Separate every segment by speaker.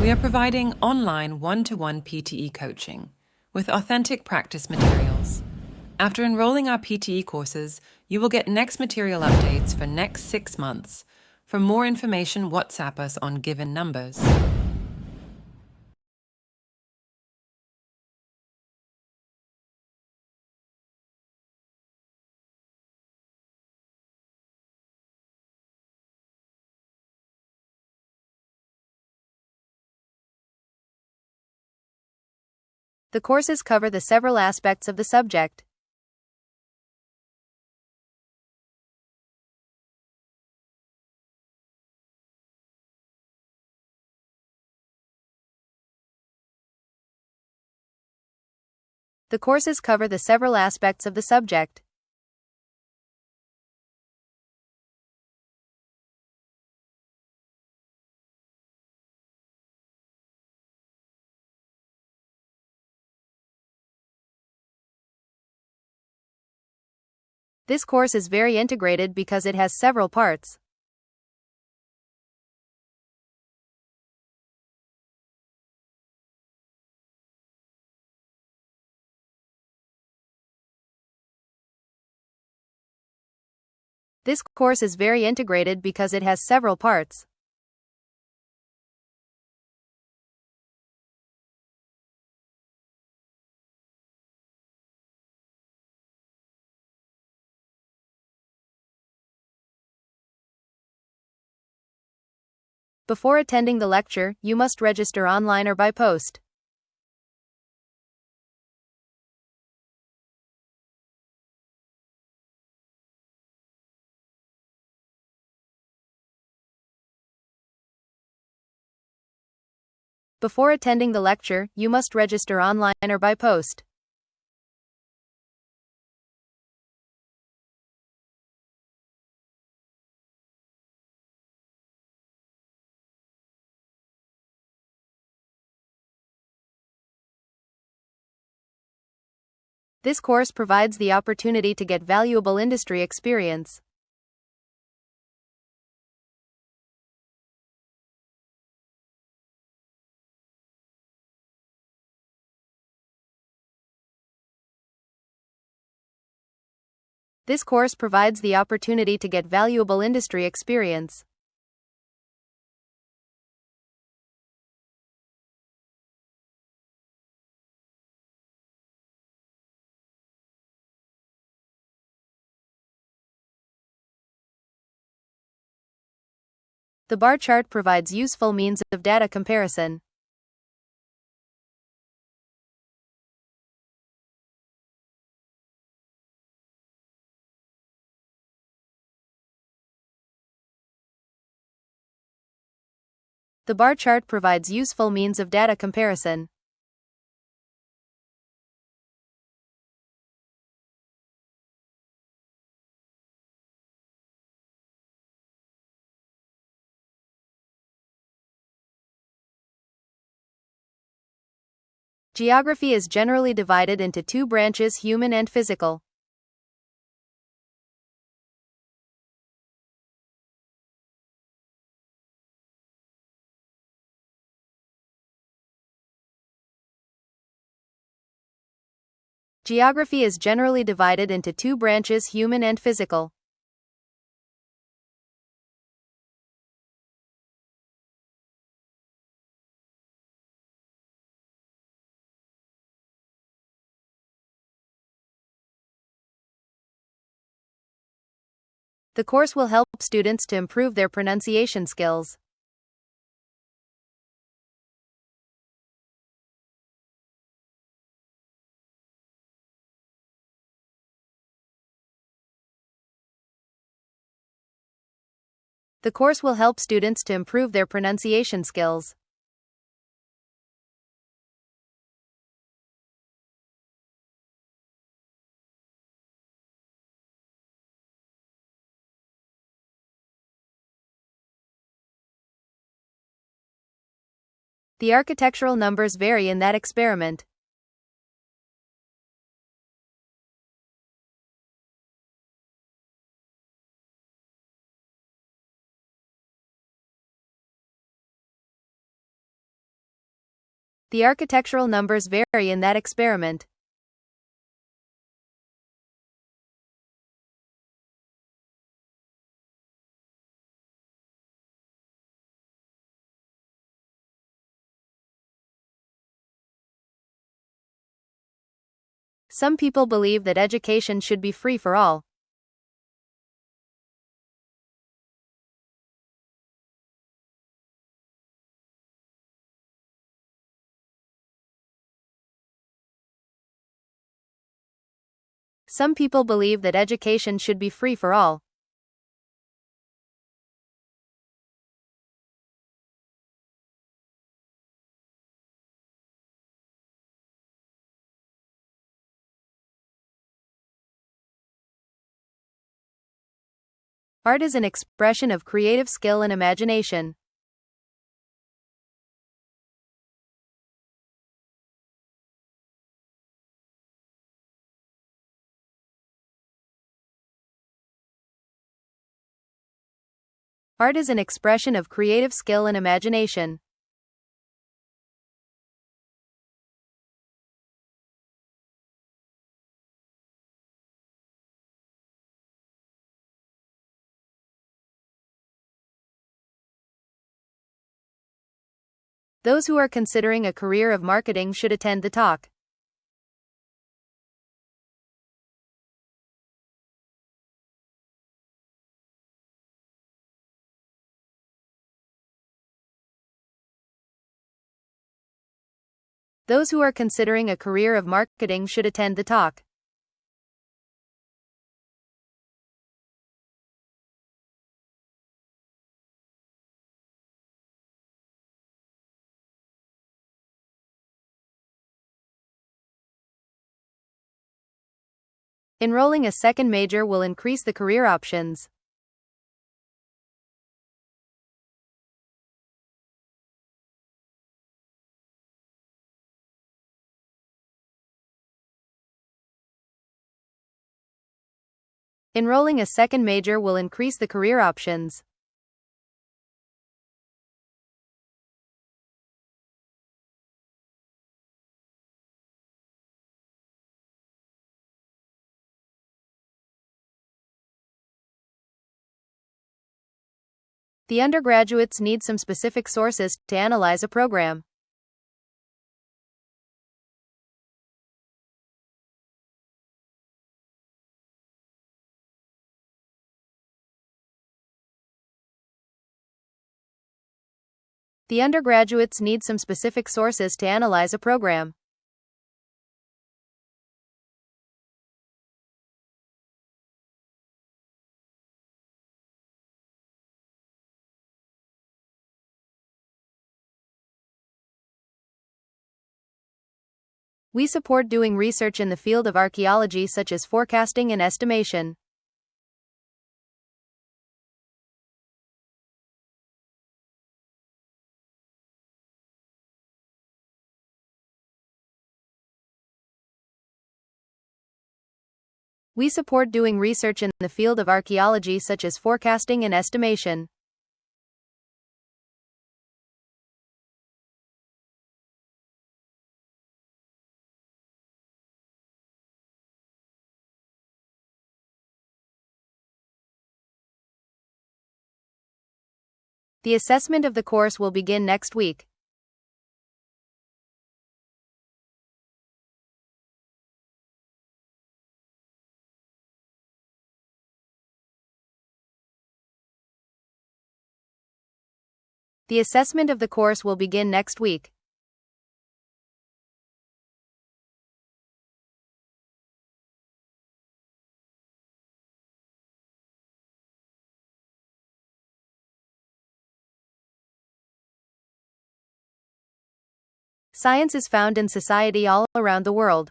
Speaker 1: We are providing online one-to-one PTE coaching with authentic practice materials. After enrolling our PTE courses, you will get next material updates for next 6 months. For more information, WhatsApp us on given numbers.
Speaker 2: The courses cover the several aspects of the subject. The courses cover the several aspects of the subject. This course is very integrated because it has several parts. This course is very integrated because it has several parts. Before attending the lecture, you must register online or by post. Before attending the lecture, you must register online or by post. This course provides the opportunity to get valuable industry experience. This course provides the opportunity to get valuable industry experience. The bar chart provides useful means of data comparison. The bar chart provides useful means of data comparison. Geography is generally divided into two branches: human and physical. Geography is generally divided into two branches: human and physical. The course will help students to improve their pronunciation skills. The course will help students to improve their pronunciation skills. The architectural numbers vary in that experiment. The architectural numbers vary in that experiment. Some people believe that education should be free for all. Some people believe that education should be free for all. Art is an expression of creative skill and imagination. Art is an expression of creative skill and imagination. Those who are considering a career of marketing should attend the talk. Those who are considering a career of marketing should attend the talk. Enrolling a second major will increase the career options. Enrolling a second major will increase the career options. The undergraduates need some specific sources to analyze a program. The undergraduates need some specific sources to analyze a program. We support doing research in the field of archaeology such as forecasting and estimation. We support doing research in the field of archaeology such as forecasting and estimation. The assessment of the course will begin next week. The assessment of the course will begin next week. Science is found in society all around the world.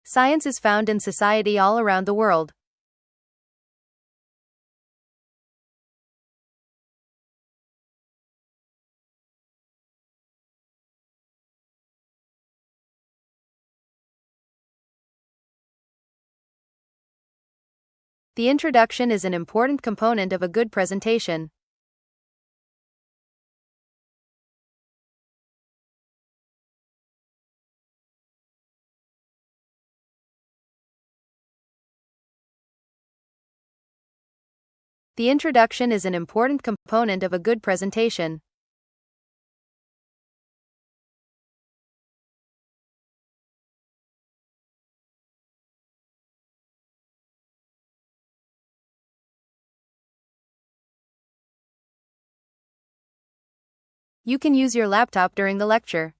Speaker 2: Science is found in society all around the world. The introduction is an important component of a good presentation. The introduction is an important component of a good presentation. You can use your laptop during the lecture.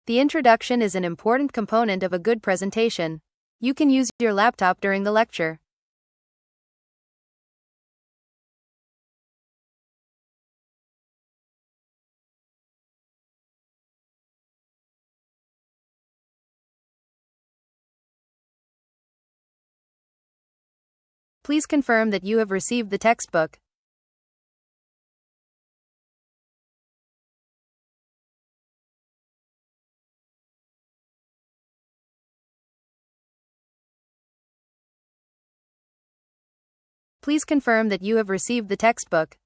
Speaker 2: The introduction is an important component of a good presentation. You can use your laptop during the lecture. Please confirm that you have received the textbook. Please confirm that you have received the textbook.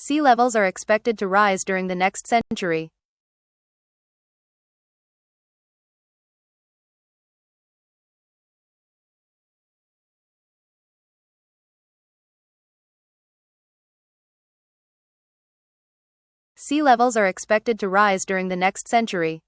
Speaker 2: Sea levels are expected to rise during the next century. Sea levels are expected to rise during the next century.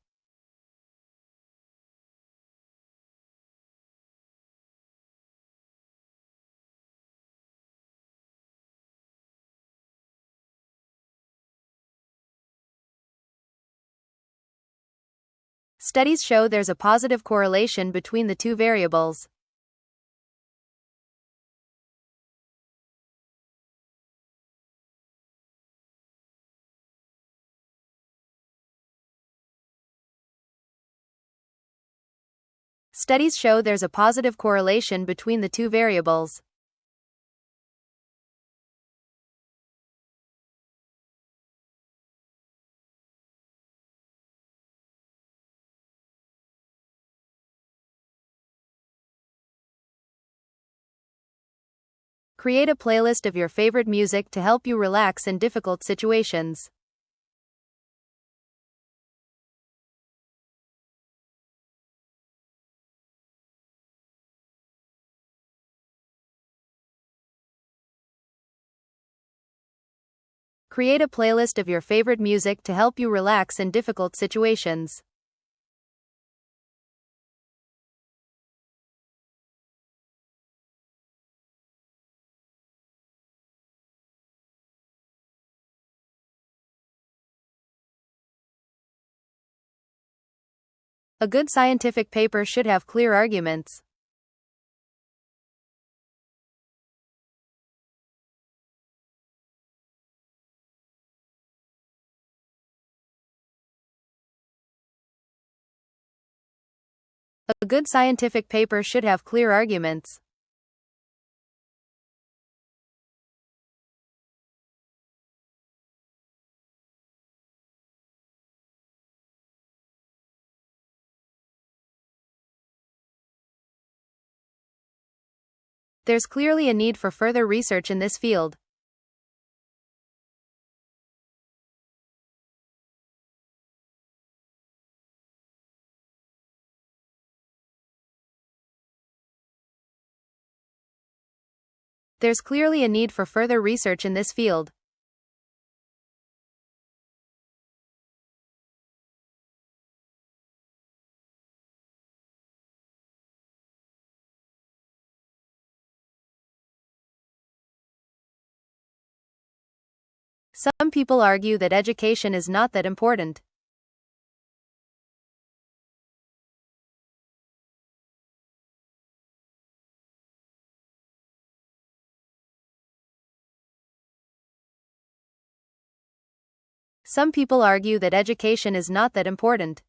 Speaker 2: Studies show there's a positive correlation between the two variables. Studies show there's a positive correlation between the two variables. Create a playlist of your favorite music to help you relax in difficult situations. Create a playlist of your favorite music to help you relax in difficult situations. A good scientific paper should have clear arguments. A good scientific paper should have clear arguments. There's clearly a need for further research in this field. There's clearly a need for further research in this field. Some people argue that education is not that important. Some people argue that education is not that important.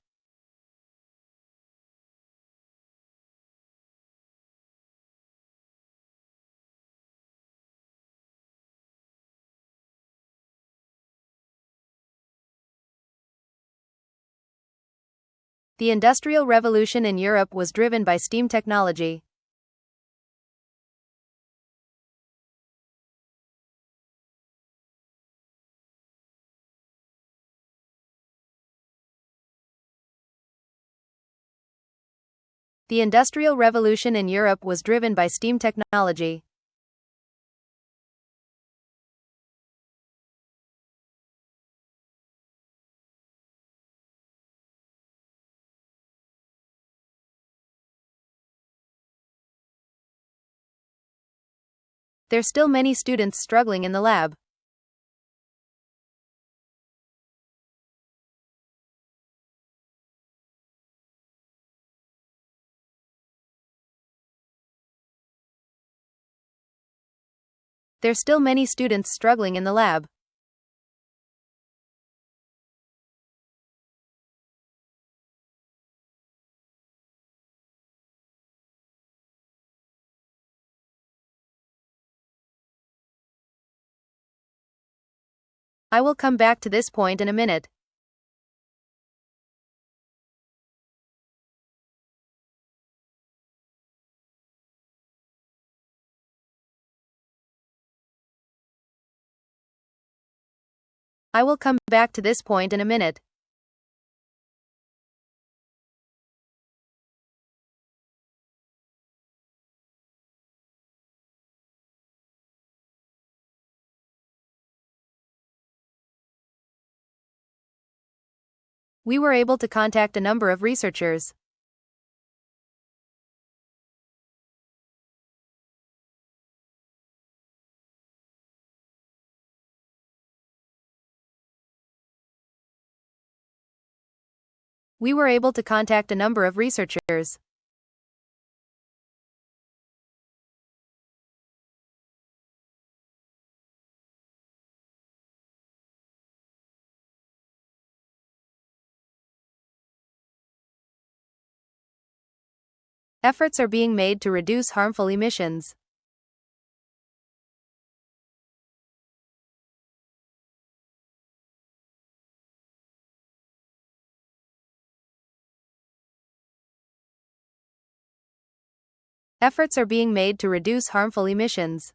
Speaker 2: The Industrial Revolution in Europe was driven by steam technology. The Industrial Revolution in Europe was driven by steam technology. There's still many students struggling in the lab. There's still many students struggling in the lab. I will come back to this point in a minute. I will come back to this point in a minute. We were able to contact a number of researchers. We were able to contact a number of researchers. Efforts are being made to reduce harmful emissions. Efforts are being made to reduce harmful emissions.